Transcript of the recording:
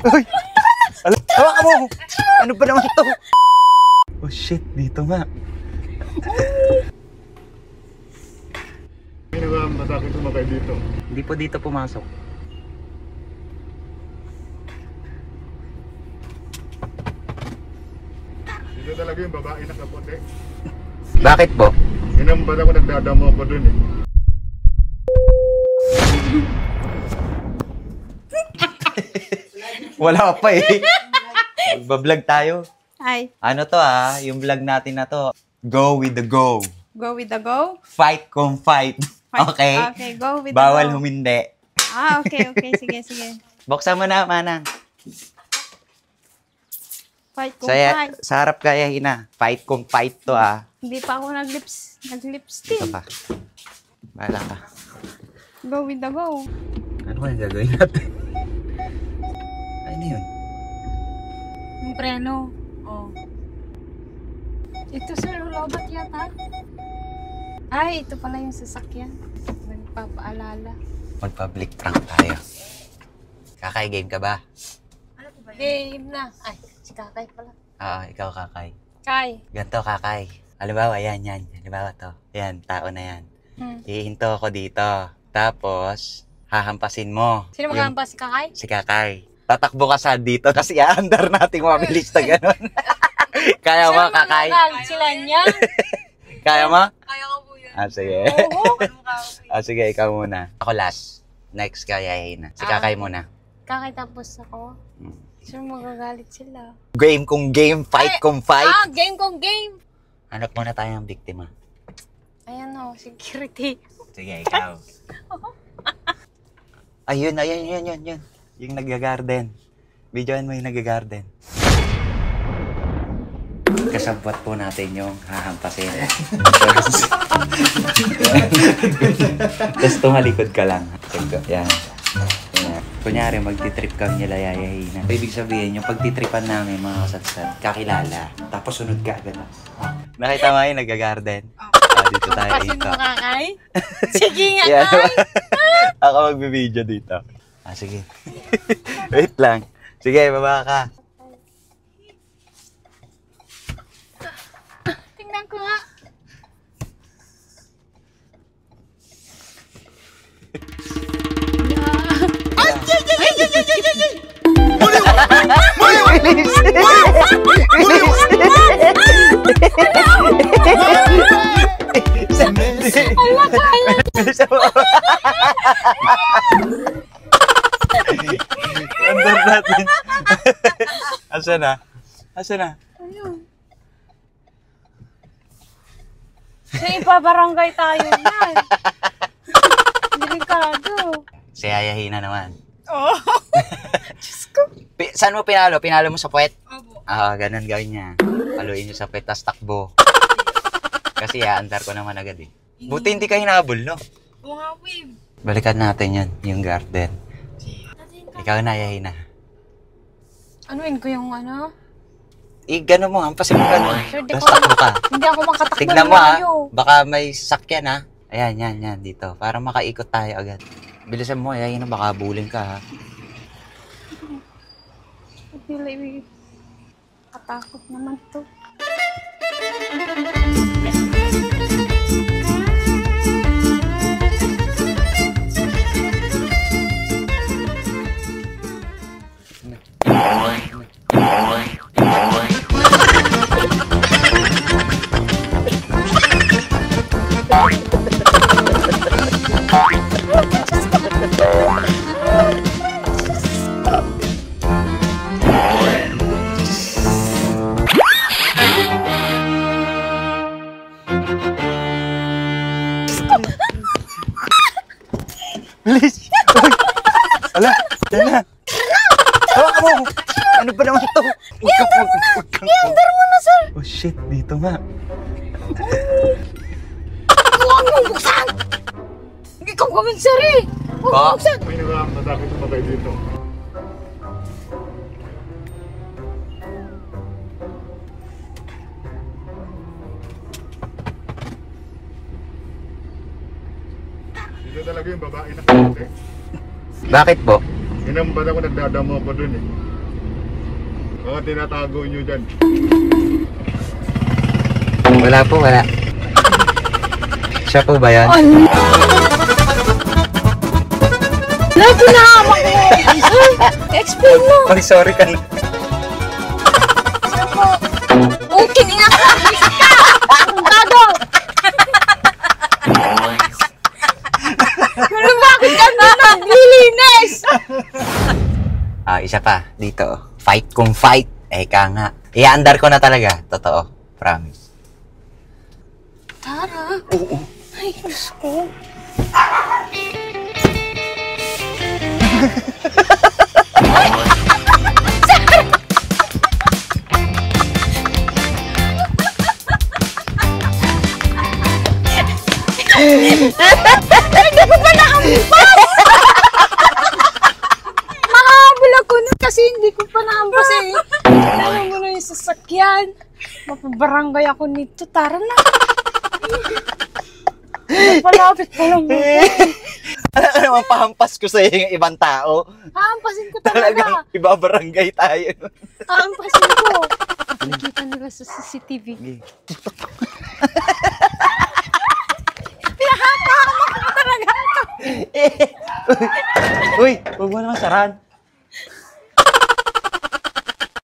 Uy! Hawakan mo! Ano ba naman ito? Oh shit, dito nga. Hindi ba masakit sumakay dito? Hindi po dito pumasok. Dito talaga yung babae na kapote. Bakit po? Inamban ako, nagdadamo ako dun eh. Wala pa eh. Magbablog tayo. Hi. Ano to yung vlog natin na to. Go with the go. Go with the go? Fight kung fight. Okay? Okay, go with Bawal the go. humindi. Okay. Sige, sige. Buksan mo na, Manang. Fight kung Saya, fight. sa harap kaya hina. Fight kung fight to Hindi pa ako nag-lipstick. Ito pa. Bahala ka. Go with the go. Ano kaya gagawin natin? Ano yun? Yung preno. Oh. Ito sir, lobat yata. Ay, ito pala yung sasakyan. Nagpapaalala. Mag-public prank tayo. Kakay, game ka ba? Ano po ba yun? Game na. Ay, si Kakay pala. Ikaw Kakay. Kay. Ganto Kakay. Halimbawa, yan. Halimbawa to. Yan, tao na yan. Hihinto ako dito. Tapos, hahampasin mo. Sino maghahampas? Si Kakay? Si Kakay. Tatakbo ka sa dito kasi aandar natin mabilis na gano'n. Kaya mo, Kakay? Sila niya? Kaya mo? Kaya ko po yun. Sige. Sige, ikaw muna. Ako last. Next, kayahin na. Si Kakay muna. Kakay tapos ako. Sure, magagalit sila. Game kung game, fight kung fight. Game kung game! Hanap muna tayo ng biktima. Ayan o, security. Sige, ikaw. Ayun. Yung nag-garden. Videoan mo yung nag-garden. Kasabwat po natin yung hahampasin. Tapos tumalikod ka lang. Yan. Kunyari, magtitrip kami nila yayahin. Ibig sabihin, yung pagtitripan namin, mga kasatsat, kakilala. Tapos sunod ka agad. Nakita mo yung nag-garden? Dito tayo Pasin ito. mo, Kakay? Sige nga, Yan. ay! Ako magbibideo dito. Sige. Wait lang. Sige, baba ka. Tingnan ko nga. Andar natin. Asa na? Ayun. Sa ipabarangay tayo yan. Delikado. Si Ayahin na naman. Oh. Diyos ko. Saan mo pinalo? Pinalo mo sa puwet? Opo. Ganun gawin niya. Paluin niyo sa puwet, tas takbo. Kasi andar ko naman agad eh. Buti hindi ka hinabol, no? Oo nga, Wave. Balikan natin yan, yung garden. Ikaw na, Ayahin na. Anuin ko yung ano? Gano'n mo, hampasin mo gano'n. Sure, di Tapos ko- takbo ka. Hindi ako makatakbo. Tignan ng mo layo. baka may sakyan Ayan, yan, dito. Para makaikot tayo agad. Bilisan mo, Ayahin na, baka bulin ka Hindi, katakot naman to. Bilis! Ala, yan na! Hawakan mo! Ano ba naman ito? I-under mo na, sir! Oh shit, dito nga. Huwag mo buksan! Ikaw gawin, sir eh! Huwag mo buksan! Hindi ba masakit sumakay dito? Dito talaga yung babae na kapote. Bakit po? Ilang buwan ako nagdadamo ko dun eh. Mga tinatago nyo dyan. Wala po, wala. Siya po ba yan? Wala, pinahamak mo. Explain mo. Ay, sorry ka. Okay, ina ka. Isip ka. Tado. Pero bakit ka na naglilinis? Isa pa, dito. Fight kung fight. Eka nga. Iaandar ko na talaga. Totoo. Promise. Tara. Oo. Ay, Diyos ko. Hindi ko pa naampas! Mahabol ako nun kasi hindi ko pa naampas eh. Alam mo na yung sasakyan. Mapabarangay ako nito. Tara na. Palapit pa lang mo. Ano naman pahampas ko sa'yo yung ibang tao? Haampasin ko talaga. Talagang ibabarangay tayo. Haampasin ko. Nakita nila sa CCTV. Pinahapahamak mo talaga ito. Uy, huwag mo naman sarahan.